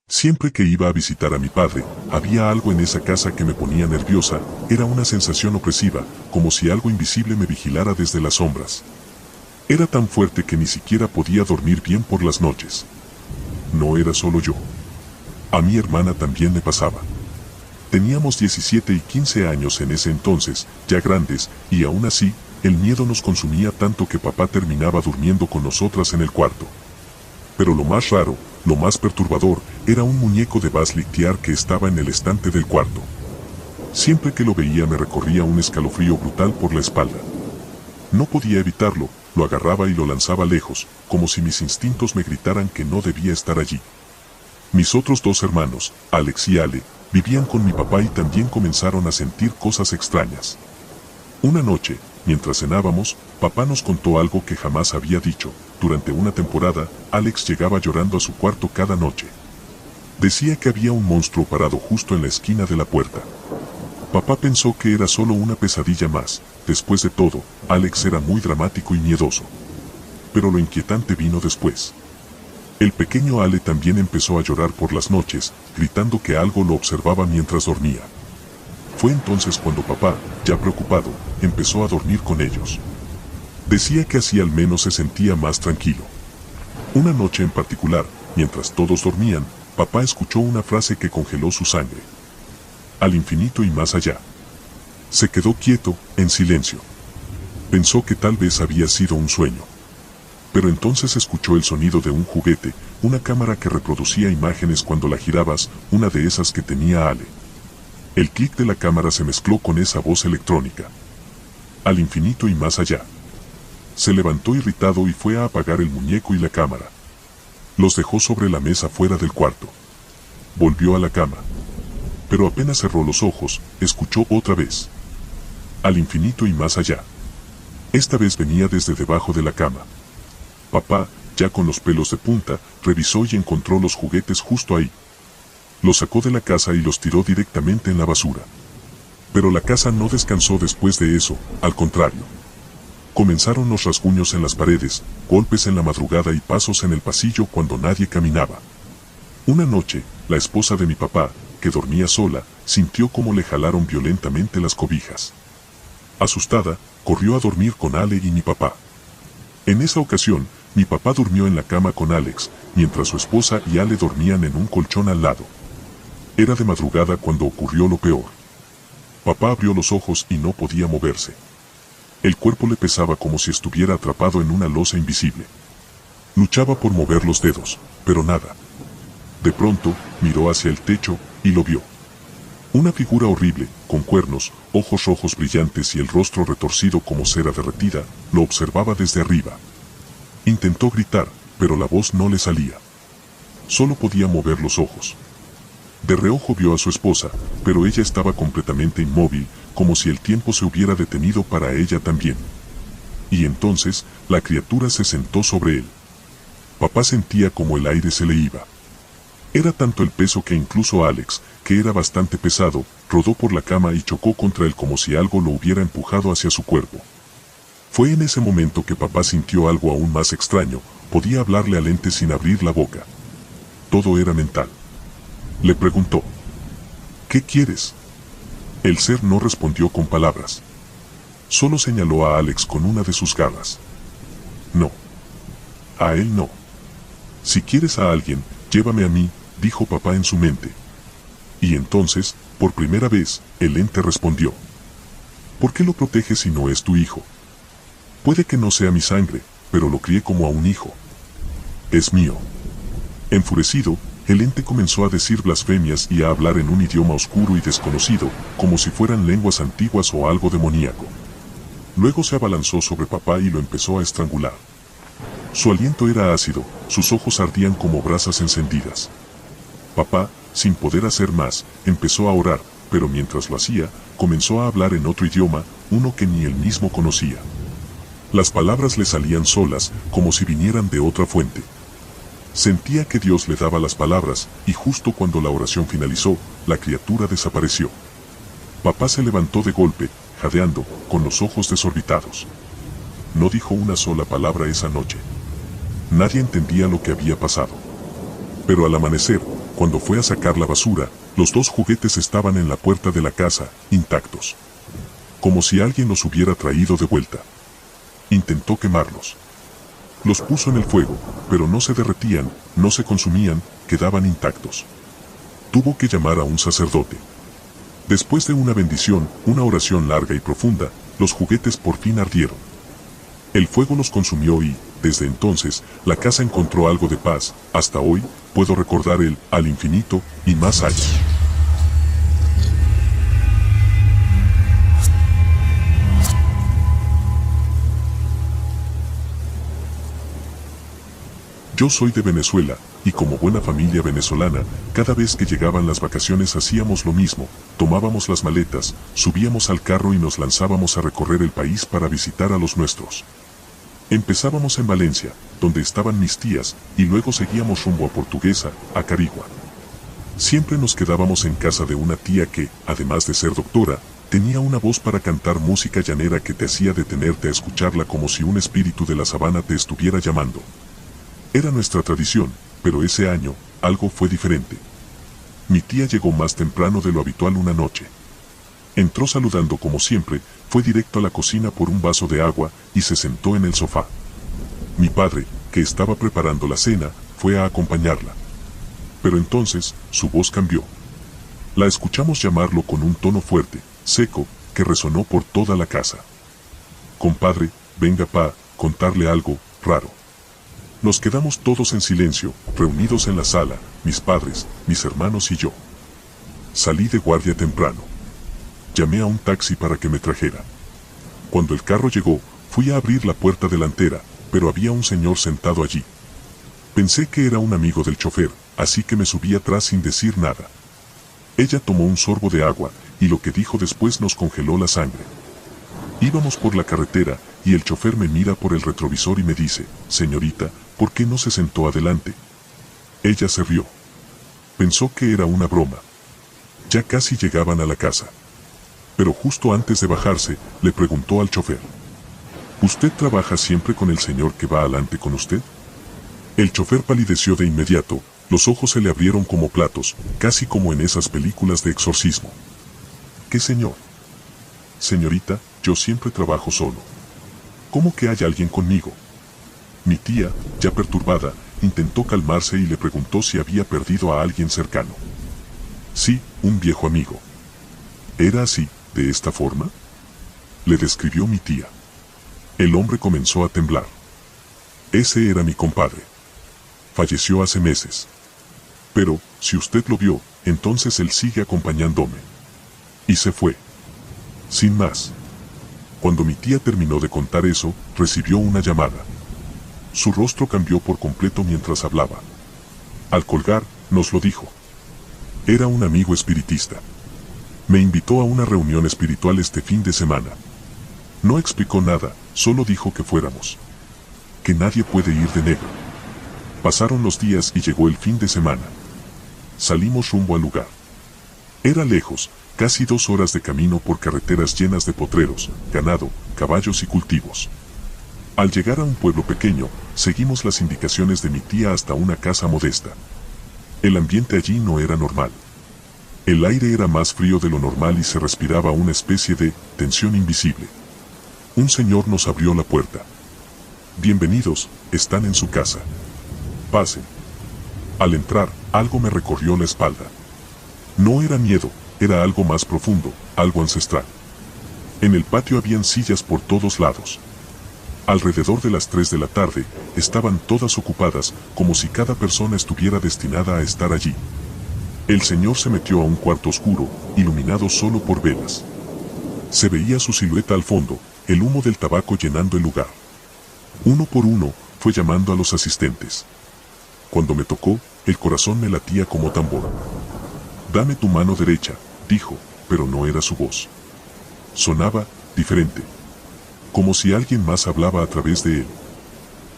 Siempre que iba a visitar a mi padre, había algo en esa casa que me ponía nerviosa, era una sensación opresiva, como si algo invisible me vigilara desde las sombras. Era tan fuerte que ni siquiera podía dormir bien por las noches. No era solo yo. A mi hermana también le pasaba. Teníamos 17 y 15 años en ese entonces, ya grandes, y aún así, el miedo nos consumía tanto que papá terminaba durmiendo con nosotras en el cuarto. Pero lo más raro, lo más perturbador, era un muñeco de Buzz Lightyear que estaba en el estante del cuarto. Siempre que lo veía me recorría un escalofrío brutal por la espalda. No podía evitarlo, lo agarraba y lo lanzaba lejos, como si mis instintos me gritaran que no debía estar allí. Mis otros dos hermanos, Alex y Ale, vivían con mi papá y también comenzaron a sentir cosas extrañas. Una noche, mientras cenábamos, papá nos contó algo que jamás había dicho. Durante una temporada, Alex llegaba llorando a su cuarto cada noche. Decía que había un monstruo parado justo en la esquina de la puerta. Papá pensó que era solo una pesadilla más. Después de todo, Alex era muy dramático y miedoso. Pero lo inquietante vino después. El pequeño Ale también empezó a llorar por las noches, gritando que algo lo observaba mientras dormía. Fue entonces cuando papá, ya preocupado, empezó a dormir con ellos. Decía que así al menos se sentía más tranquilo. Una noche en particular, mientras todos dormían, papá escuchó una frase que congeló su sangre. Al infinito y más allá. Se quedó quieto, en silencio. Pensó que tal vez había sido un sueño. Pero entonces escuchó el sonido de un juguete, una cámara que reproducía imágenes cuando la girabas, una de esas que tenía Ale. El clic de la cámara se mezcló con esa voz electrónica. Al infinito y más allá. Se levantó irritado y fue a apagar el muñeco y la cámara. Los dejó sobre la mesa fuera del cuarto. Volvió a la cama. Pero apenas cerró los ojos, escuchó otra vez. Al infinito y más allá. Esta vez venía desde debajo de la cama. Papá, ya con los pelos de punta, revisó y encontró los juguetes justo ahí. Los sacó de la casa y los tiró directamente en la basura. Pero la casa no descansó después de eso, al contrario. Comenzaron los rasguños en las paredes, golpes en la madrugada y pasos en el pasillo cuando nadie caminaba. Una noche, la esposa de mi papá, que dormía sola, sintió como le jalaron violentamente las cobijas. Asustada, corrió a dormir con Ale y mi papá. En esa ocasión, mi papá durmió en la cama con Alex, mientras su esposa y Ale dormían en un colchón al lado. Era de madrugada cuando ocurrió lo peor. Papá abrió los ojos y no podía moverse. El cuerpo le pesaba como si estuviera atrapado en una losa invisible. Luchaba por mover los dedos, pero nada. De pronto, miró hacia el techo, y lo vio. Una figura horrible, con cuernos, ojos rojos brillantes y el rostro retorcido como cera derretida, lo observaba desde arriba. Intentó gritar, pero la voz no le salía. Solo podía mover los ojos. De reojo vio a su esposa, pero ella estaba completamente inmóvil, como si el tiempo se hubiera detenido para ella también. Y entonces, la criatura se sentó sobre él. Papá sentía como el aire se le iba. Era tanto el peso que incluso Alex, que era bastante pesado, rodó por la cama y chocó contra él como si algo lo hubiera empujado hacia su cuerpo. Fue en ese momento que papá sintió algo aún más extraño, podía hablarle al ente sin abrir la boca. Todo era mental. Le preguntó: ¿qué quieres? El ser no respondió con palabras. Solo señaló a Alex con una de sus garras. No. A él no. Si quieres a alguien, llévame a mí, dijo papá en su mente. Y entonces, por primera vez, el ente respondió: ¿por qué lo proteges si no es tu hijo? Puede que no sea mi sangre, pero lo crié como a un hijo. Es mío. Enfurecido, el ente comenzó a decir blasfemias y a hablar en un idioma oscuro y desconocido, como si fueran lenguas antiguas o algo demoníaco. Luego se abalanzó sobre papá y lo empezó a estrangular. Su aliento era ácido, sus ojos ardían como brasas encendidas. Papá, sin poder hacer más, empezó a orar, pero mientras lo hacía, comenzó a hablar en otro idioma, uno que ni él mismo conocía. Las palabras le salían solas, como si vinieran de otra fuente. Sentía que Dios le daba las palabras, y justo cuando la oración finalizó, la criatura desapareció. Papá se levantó de golpe, jadeando, con los ojos desorbitados. No dijo una sola palabra esa noche. Nadie entendía lo que había pasado. Pero al amanecer, Cuando fue a sacar la basura, los 2 juguetes estaban en la puerta de la casa, intactos. Como si alguien los hubiera traído de vuelta. Intentó quemarlos. Los puso en el fuego, pero no se derretían, no se consumían, quedaban intactos. Tuvo que llamar a un sacerdote. Después de una bendición, una oración larga y profunda, los juguetes por fin ardieron. El fuego los consumió y, desde entonces, la casa encontró algo de paz. Hasta hoy, puedo recordar el al infinito y más allá. Yo soy de Venezuela, y como buena familia venezolana, cada vez que llegaban las vacaciones hacíamos lo mismo, tomábamos las maletas, subíamos al carro y nos lanzábamos a recorrer el país para visitar a los nuestros. Empezábamos en Valencia, donde estaban mis tías, y luego seguíamos rumbo a Portuguesa, a Carigua. Siempre nos quedábamos en casa de una tía que, además de ser doctora, tenía una voz para cantar música llanera que te hacía detenerte a escucharla como si un espíritu de la sabana te estuviera llamando. Era nuestra tradición, pero ese año, algo fue diferente. Mi tía llegó más temprano de lo habitual una noche. Entró saludando como siempre, fue directo a la cocina por un vaso de agua y se sentó en el sofá. Mi padre, que estaba preparando la cena, fue a acompañarla. Pero entonces, su voz cambió. La escuchamos llamarlo con un tono fuerte, seco, que resonó por toda la casa. Compadre, venga pa, contarle algo raro. Nos quedamos todos en silencio, reunidos en la sala, mis padres, mis hermanos y yo. Salí de guardia temprano. Llamé a un taxi para que me trajera. Cuando el carro llegó, fui a abrir la puerta delantera, pero había un señor sentado allí. Pensé que era un amigo del chofer, así que me subí atrás sin decir nada. Ella tomó un sorbo de agua, y lo que dijo después nos congeló la sangre. Íbamos por la carretera, y el chofer me mira por el retrovisor y me dice, señorita, ¿por qué no se sentó adelante? Ella se rió. Pensó que era una broma. Ya casi llegaban a la casa. Pero justo antes de bajarse, le preguntó al chofer. ¿Usted trabaja siempre con el señor que va adelante con usted? El chofer palideció de inmediato, los ojos se le abrieron como platos, casi como en esas películas de exorcismo. ¿Qué señor? Señorita, yo siempre trabajo solo. ¿Cómo que hay alguien conmigo? Mi tía, ya perturbada, intentó calmarse y le preguntó si había perdido a alguien cercano. Sí, un viejo amigo. ¿Era así, de esta forma? Le describió mi tía. El hombre comenzó a temblar. Ese era mi compadre. Falleció hace meses. Pero, si usted lo vio, entonces él sigue acompañándome. Y se fue. Sin más. Cuando mi tía terminó de contar eso, recibió una llamada. Su rostro cambió por completo mientras hablaba. Al colgar, nos lo dijo. Era un amigo espiritista. Me invitó a una reunión espiritual este fin de semana. No explicó nada, solo dijo que fuéramos. Que nadie puede ir de negro. Pasaron los días y llegó el fin de semana. Salimos rumbo al lugar. Era lejos, casi 2 horas de camino por carreteras llenas de potreros, ganado, caballos y cultivos. Al llegar a un pueblo pequeño, seguimos las indicaciones de mi tía hasta una casa modesta. El ambiente allí no era normal. El aire era más frío de lo normal y se respiraba una especie de tensión invisible. Un señor nos abrió la puerta. Bienvenidos, están en su casa. Pasen. Al entrar, algo me recorrió la espalda. No era miedo, era algo más profundo, algo ancestral. En el patio habían sillas por todos lados. Alrededor de las 3 de la tarde, estaban todas ocupadas, como si cada persona estuviera destinada a estar allí. El señor se metió a un cuarto oscuro, iluminado solo por velas. Se veía su silueta al fondo, el humo del tabaco llenando el lugar. Uno por uno, fue llamando a los asistentes. Cuando me tocó, el corazón me latía como tambor. Dame tu mano derecha, dijo, pero no era su voz. Sonaba diferente. Como si alguien más hablaba a través de él.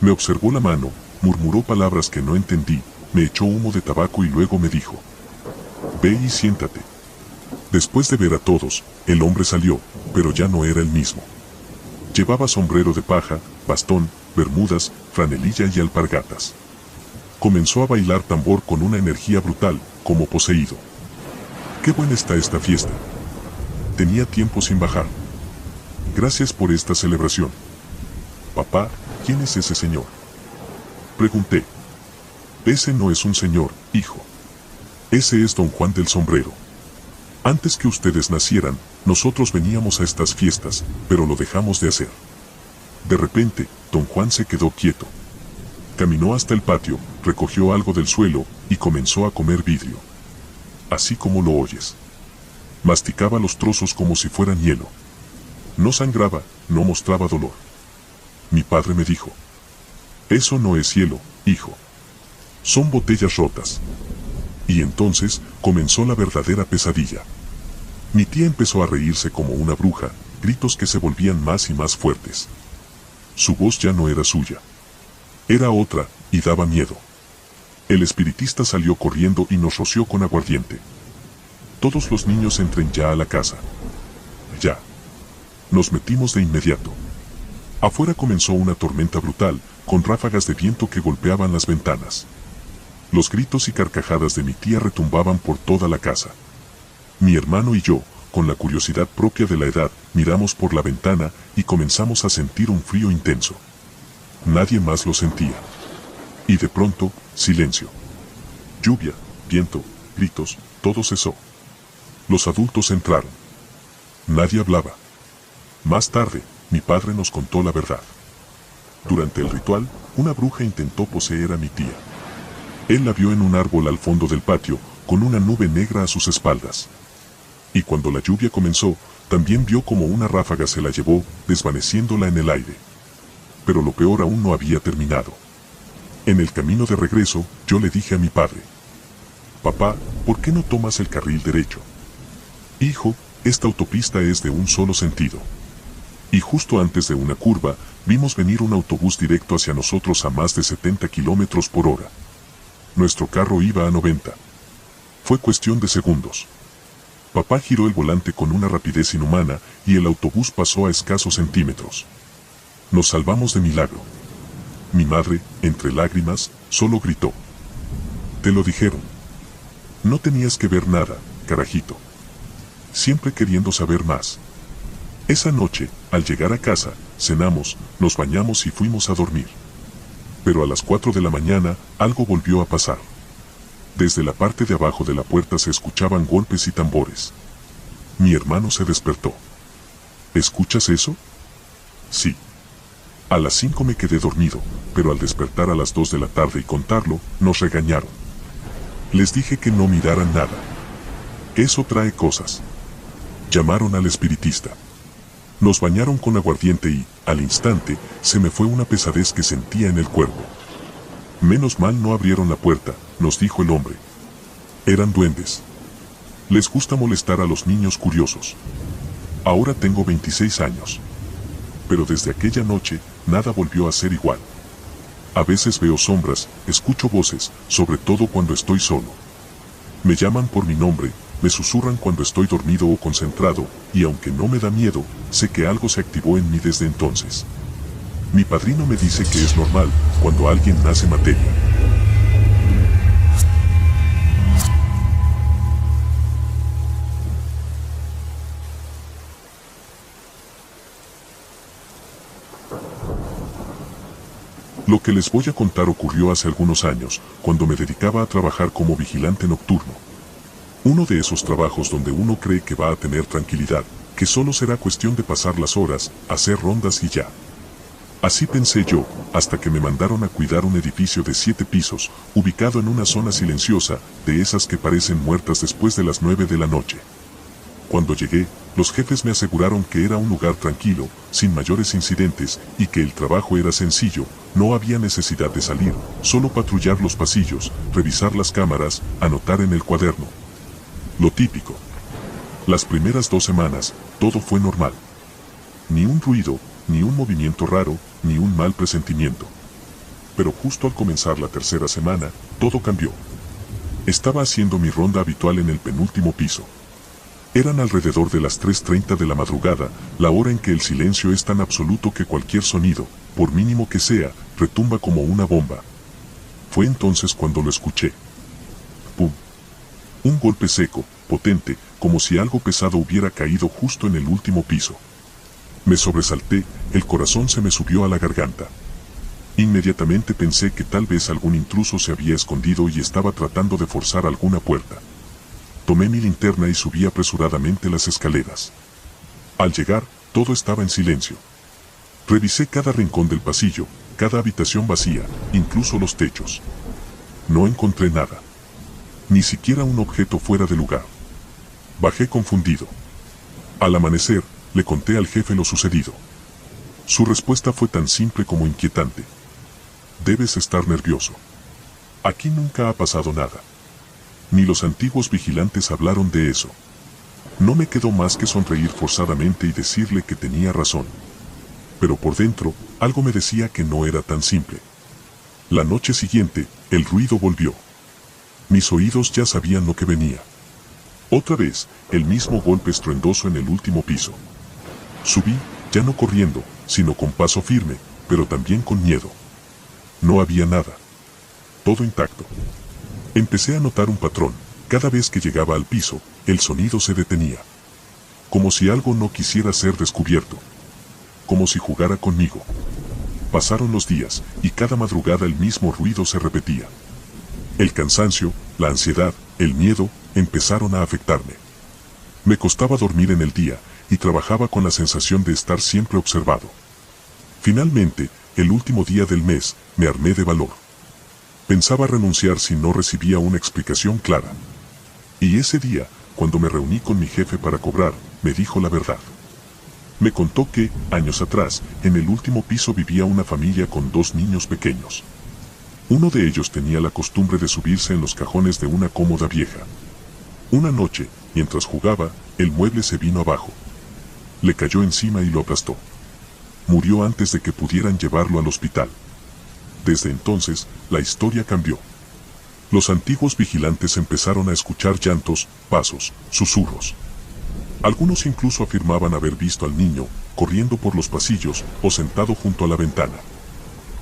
Me observó la mano, murmuró palabras que no entendí, me echó humo de tabaco y luego me dijo: ve y siéntate. Después de ver a todos, el hombre salió, pero ya no era el mismo. Llevaba sombrero de paja, bastón, bermudas, franelilla y alpargatas. Comenzó a bailar tambor con una energía brutal, como poseído. ¡Qué buena está esta fiesta! Tenía tiempo sin bajar. Gracias por esta celebración. Papá, ¿quién es ese señor? Pregunté. Ese no es un señor, hijo. Ese es don Juan del Sombrero. Antes que ustedes nacieran, nosotros veníamos a estas fiestas, pero lo dejamos de hacer. De repente, don Juan se quedó quieto. Caminó hasta el patio, recogió algo del suelo y comenzó a comer vidrio. Así como lo oyes. Masticaba los trozos como si fueran hielo. No sangraba, no mostraba dolor. Mi padre me dijo: eso no es hielo, hijo. Son botellas rotas. Y entonces comenzó la verdadera pesadilla. Mi tía empezó a reírse como una bruja, gritos que se volvían más y más fuertes. Su voz ya no era suya. Era otra, y daba miedo. El espiritista salió corriendo y nos roció con aguardiente. Todos los niños entren ya a la casa. Ya. Nos metimos de inmediato. Afuera comenzó una tormenta brutal, con ráfagas de viento que golpeaban las ventanas. Los gritos y carcajadas de mi tía retumbaban por toda la casa. Mi hermano y yo, con la curiosidad propia de la edad, miramos por la ventana y comenzamos a sentir un frío intenso. Nadie más lo sentía. Y de pronto, silencio. Lluvia, viento, gritos, todo cesó. Los adultos entraron. Nadie hablaba. Más tarde, mi padre nos contó la verdad. Durante el ritual, una bruja intentó poseer a mi tía. Él la vio en un árbol al fondo del patio, con una nube negra a sus espaldas. Y cuando la lluvia comenzó, también vio como una ráfaga se la llevó, desvaneciéndola en el aire. Pero lo peor aún no había terminado. En el camino de regreso, yo le dije a mi padre: papá, ¿por qué no tomas el carril derecho? Hijo, esta autopista es de un solo sentido. Y justo antes de una curva, vimos venir un autobús directo hacia nosotros a más de 70 kilómetros por hora. Nuestro carro iba a 90. Fue cuestión de segundos. Papá giró el volante con una rapidez inhumana y el autobús pasó a escasos centímetros. Nos salvamos de milagro. Mi madre, entre lágrimas, solo gritó: te lo dijeron. No tenías que ver nada, carajito. Siempre queriendo saber más. Esa noche, al llegar a casa, cenamos, nos bañamos y fuimos a dormir. Pero a las 4 de la mañana, algo volvió a pasar. Desde la parte de abajo de la puerta se escuchaban golpes y tambores. Mi hermano se despertó. ¿Escuchas eso? Sí. A las 5 me quedé dormido, pero al despertar a las 2 de la tarde y contarlo, nos regañaron. Les dije que no miraran nada. Eso trae cosas. Llamaron al espiritista. Nos bañaron con aguardiente y, al instante, se me fue una pesadez que sentía en el cuerpo. Menos mal no abrieron la puerta, nos dijo el hombre. Eran duendes. Les gusta molestar a los niños curiosos. Ahora tengo 26 años. Pero desde aquella noche, nada volvió a ser igual. A veces veo sombras, escucho voces, sobre todo cuando estoy solo. Me llaman por mi nombre, me susurran cuando estoy dormido o concentrado, y aunque no me da miedo, sé que algo se activó en mí desde entonces. Mi padrino me dice que es normal, cuando alguien nace materia. Lo que les voy a contar ocurrió hace algunos años, cuando me dedicaba a trabajar como vigilante nocturno. Uno de esos trabajos donde uno cree que va a tener tranquilidad, que solo será cuestión de pasar las horas, hacer rondas y ya. Así pensé yo, hasta que me mandaron a cuidar un edificio de 7 pisos, ubicado en una zona silenciosa, de esas que parecen muertas después de las 9 de la noche. Cuando llegué, los jefes me aseguraron que era un lugar tranquilo, sin mayores incidentes, y que el trabajo era sencillo, no había necesidad de salir, solo patrullar los pasillos, revisar las cámaras, anotar en el cuaderno. Lo típico. Las primeras 2 semanas, todo fue normal. Ni un ruido, ni un movimiento raro, ni un mal presentimiento. Pero justo al comenzar la tercera semana, todo cambió. Estaba haciendo mi ronda habitual en el penúltimo piso. Eran alrededor de las 3:30 de la madrugada, la hora en que el silencio es tan absoluto que cualquier sonido, por mínimo que sea, retumba como una bomba. Fue entonces cuando lo escuché. ¡Pum! Un golpe seco, potente, como si algo pesado hubiera caído justo en el último piso. Me sobresalté, el corazón se me subió a la garganta. Inmediatamente pensé que tal vez algún intruso se había escondido y estaba tratando de forzar alguna puerta. Tomé mi linterna y subí apresuradamente las escaleras. Al llegar, todo estaba en silencio. Revisé cada rincón del pasillo, cada habitación vacía, incluso los techos. No encontré nada. Ni siquiera un objeto fuera de lugar. Bajé confundido. Al amanecer, le conté al jefe lo sucedido. Su respuesta fue tan simple como inquietante. Debes estar nervioso. Aquí nunca ha pasado nada. Ni los antiguos vigilantes hablaron de eso. No me quedó más que sonreír forzadamente y decirle que tenía razón. Pero por dentro, algo me decía que no era tan simple. La noche siguiente, el ruido volvió. Mis oídos ya sabían lo que venía. Otra vez, el mismo golpe estruendoso en el último piso. Subí, ya no corriendo, sino con paso firme, pero también con miedo. No había nada. Todo intacto. Empecé a notar un patrón. Cada vez que llegaba al piso, el sonido se detenía. Como si algo no quisiera ser descubierto. Como si jugara conmigo. Pasaron los días, y cada madrugada el mismo ruido se repetía. El cansancio, la ansiedad, el miedo, empezaron a afectarme. Me costaba dormir en el día, y trabajaba con la sensación de estar siempre observado. Finalmente, el último día del mes, me armé de valor. Pensaba renunciar si no recibía una explicación clara. Y ese día, cuando me reuní con mi jefe para cobrar, me dijo la verdad. Me contó que, años atrás, en el último piso vivía una familia con 2 niños pequeños. Uno de ellos tenía la costumbre de subirse en los cajones de una cómoda vieja. Una noche, mientras jugaba, el mueble se vino abajo. Le cayó encima y lo aplastó. Murió antes de que pudieran llevarlo al hospital. Desde entonces, la historia cambió. Los antiguos vigilantes empezaron a escuchar llantos, pasos, susurros. Algunos incluso afirmaban haber visto al niño, corriendo por los pasillos o sentado junto a la ventana.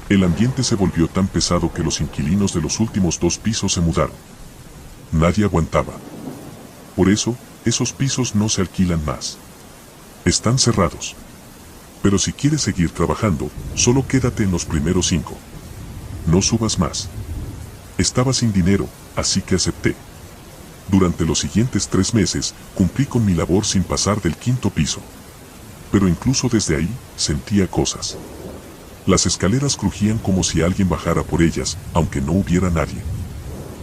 El ambiente se volvió tan pesado que los inquilinos de los últimos 2 pisos se mudaron. Nadie aguantaba. Por eso, esos pisos no se alquilan más. Están cerrados. Pero si quieres seguir trabajando, solo quédate en los primeros 5. No subas más. Estaba sin dinero, así que acepté. Durante los siguientes 3 meses, cumplí con mi labor sin pasar del 5.º piso. Pero incluso desde ahí, sentía cosas. Las escaleras crujían como si alguien bajara por ellas, aunque no hubiera nadie.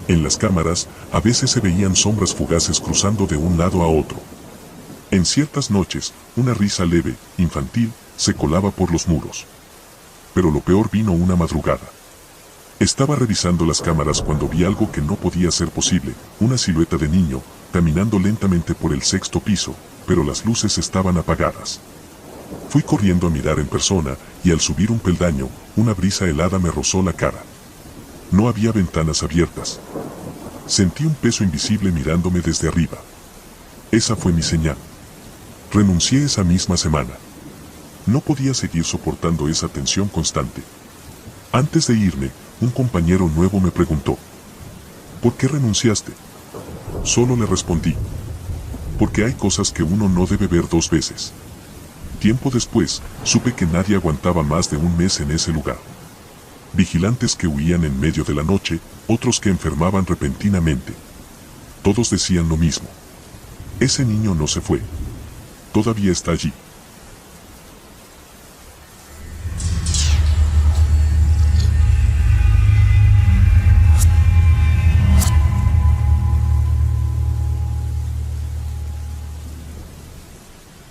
En las cámaras, a veces se veían sombras fugaces cruzando de un lado a otro. En ciertas noches, una risa leve, infantil, se colaba por los muros. Pero lo peor vino una madrugada. Estaba revisando las cámaras cuando vi algo que no podía ser posible, una silueta de niño, caminando lentamente por el 6.º piso, pero las luces estaban apagadas. Fui corriendo a mirar en persona, y al subir un peldaño, una brisa helada me rozó la cara. No había ventanas abiertas. Sentí un peso invisible mirándome desde arriba. Esa fue mi señal. Renuncié esa misma semana. No podía seguir soportando esa tensión constante. Antes de irme, un compañero nuevo me preguntó: ¿por qué renunciaste? Solo le respondí: porque hay cosas que uno no debe ver 2 veces. Tiempo después, supe que nadie aguantaba más de un mes en ese lugar. Vigilantes que huían en medio de la noche, otros que enfermaban repentinamente. Todos decían lo mismo: ese niño no se fue. Todavía está allí.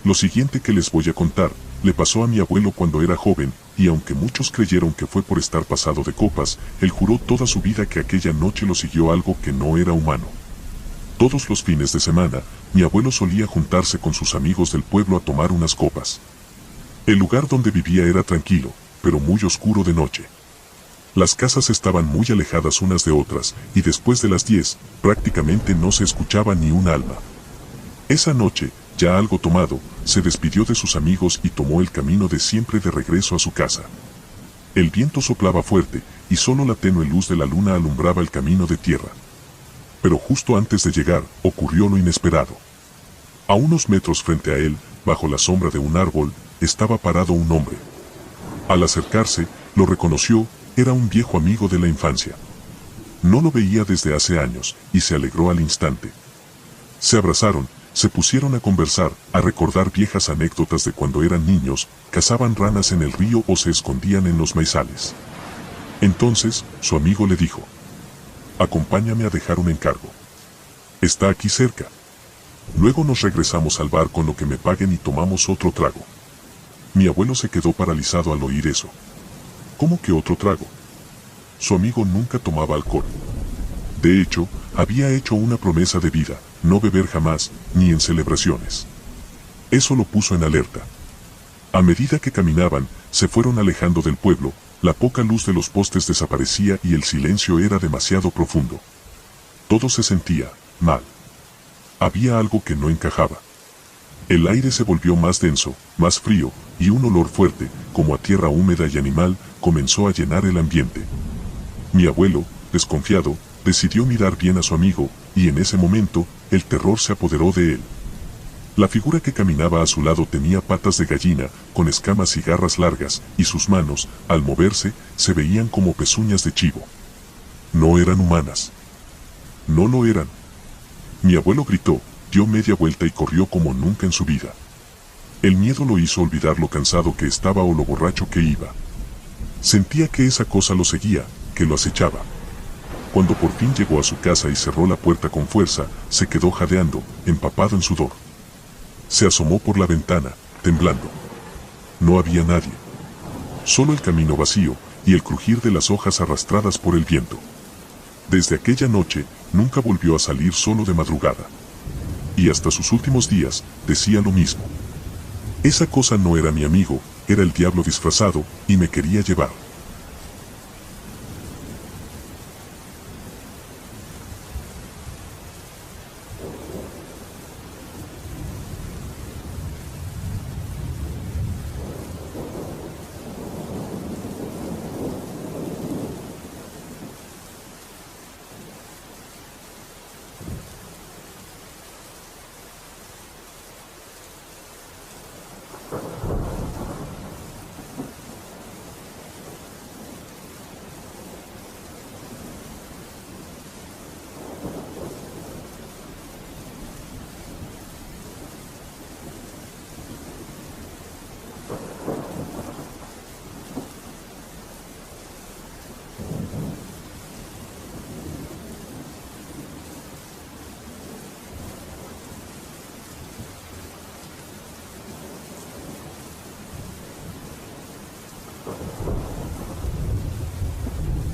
Lo siguiente que les voy a contar, le pasó a mi abuelo cuando era joven, y aunque muchos creyeron que fue por estar pasado de copas, él juró toda su vida que aquella noche lo siguió algo que no era humano. Todos los fines de semana, mi abuelo solía juntarse con sus amigos del pueblo a tomar unas copas. El lugar donde vivía era tranquilo, pero muy oscuro de noche. Las casas estaban muy alejadas unas de otras, y después de las 10, prácticamente no se escuchaba ni un alma. Esa noche, ya algo tomado, se despidió de sus amigos y tomó el camino de siempre de regreso a su casa. El viento soplaba fuerte, y solo la tenue luz de la luna alumbraba el camino de tierra. Pero justo antes de llegar, ocurrió lo inesperado. A unos metros frente a él, bajo la sombra de un árbol, estaba parado un hombre. Al acercarse, lo reconoció, era un viejo amigo de la infancia. No lo veía desde hace años, y se alegró al instante. Se abrazaron, se pusieron a conversar, a recordar viejas anécdotas de cuando eran niños, cazaban ranas en el río o se escondían en los maizales. Entonces, su amigo le dijo: «Acompáñame a dejar un encargo. Está aquí cerca. Luego nos regresamos al bar con lo que me paguen y tomamos otro trago». Mi abuelo se quedó paralizado al oír eso. ¿Cómo que otro trago? Su amigo nunca tomaba alcohol. De hecho, había hecho una promesa de vida, no beber jamás, ni en celebraciones. Eso lo puso en alerta. A medida que caminaban, se fueron alejando del pueblo, la poca luz de los postes desaparecía y el silencio era demasiado profundo. Todo se sentía mal. Había algo que no encajaba. El aire se volvió más denso, más frío, y un olor fuerte, como a tierra húmeda y animal, comenzó a llenar el ambiente. Mi abuelo, desconfiado, decidió mirar bien a su amigo, y en ese momento, el terror se apoderó de él. La figura que caminaba a su lado tenía patas de gallina, con escamas y garras largas, y sus manos, al moverse, se veían como pezuñas de chivo. No eran humanas. No lo eran. Mi abuelo gritó, dio media vuelta y corrió como nunca en su vida. El miedo lo hizo olvidar lo cansado que estaba o lo borracho que iba. Sentía que esa cosa lo seguía, que lo acechaba. Cuando por fin llegó a su casa y cerró la puerta con fuerza, se quedó jadeando, empapado en sudor. Se asomó por la ventana, temblando. No había nadie. Solo el camino vacío y el crujir de las hojas arrastradas por el viento. Desde aquella noche, nunca volvió a salir solo de madrugada. Y hasta sus últimos días, decía lo mismo. Esa cosa no era mi amigo, era el diablo disfrazado, y me quería llevar.